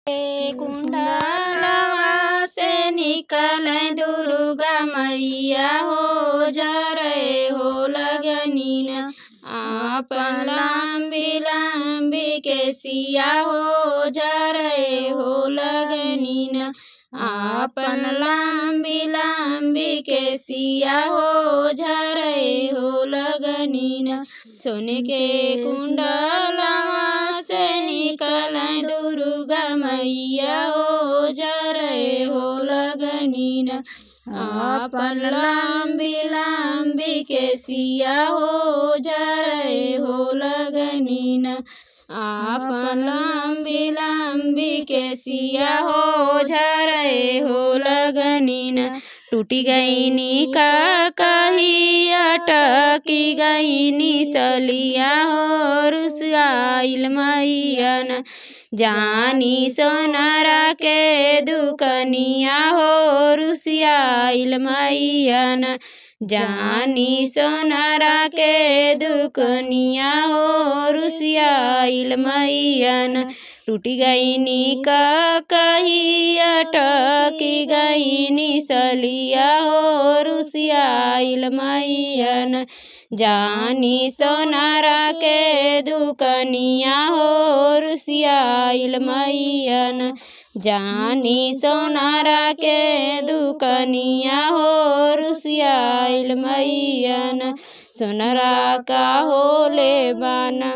कुंडलवा से निकले दुर्गा मैया हो जरे हो लगनीन आपन लंबी लंबी केसिया हो जरे हो लगनीन आपन लंबी लंबी केसिया हो झरे हो लगनीन सोने के कुंडलवा से निकले दुर्गा मैया हो जरे हो लगनीन आपन लंबी लंबी केसिया हो जरे हो लगनीन आपन लंबी लंबी केसिया हो झरे हो लगनीन टूटी गईनी का कही अटकी गईनी सलिया हो रुसाइल मैयन जानी सोनारा के दुकनिया हो रुसियाइल मैयन जानी सोनारा के दुकनिया हो रुसियाइल मैयन टूटी गईनी का कही अटकी गईनी सलिया हो रुसियाइल मैयन जानी सोनारा के दुकनिया हो रुसियाइल मैयन जानी सोनारा के दुकनिया हो रुसियाइल मैयन सोनारा का होले बाना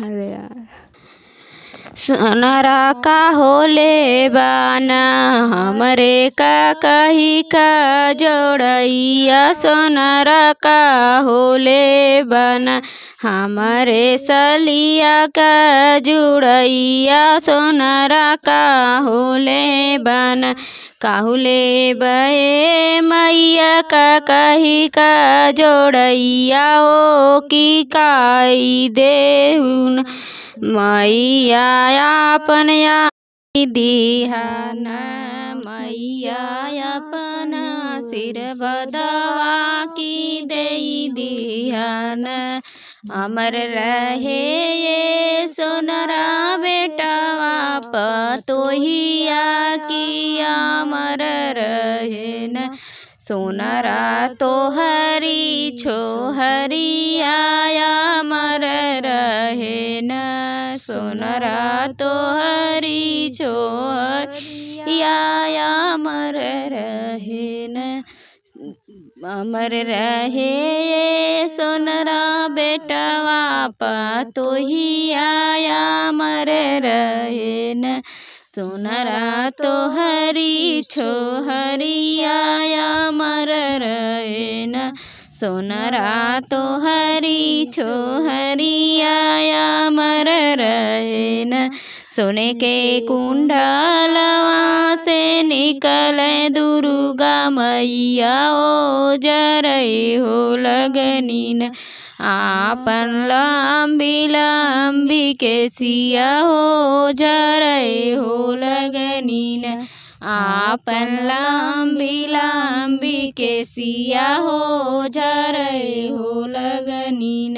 अरे यार सोनारा का होले बाना हमरे का कही का जोड़ैया सोनारा का होले बाना हमारे सलिया का जुड़ैया सोनारा का होले बाना काहुले बे मैया का कही का जोड़ैया ओ की काई देहुन मैया आपन दिहान मैया अपन सिर बदवा की दे दिहान अमर रहे ये सोनरा बेटावा पतोहिया की अमर रहे न सोनरा तो हरी छोहरिया अमर रहे न सोनरा तो हरी छोहरिया अमर रहे न अमर रहे सोनरा बेटवा पतोहिया अमर रहे न सोनरा तो हरी छोहरिया अमर रहे न सोनरा तो हरी छोहरिया अमर रहे न सोने के कुंडलवा से निकले दुर्गा मैया ओ जरे हो लगनीन आपन लंबी लंबी केसिया हो जरे हो लगनीन आपन लंबी लंबी केसिया हो जरे हो लगनीन।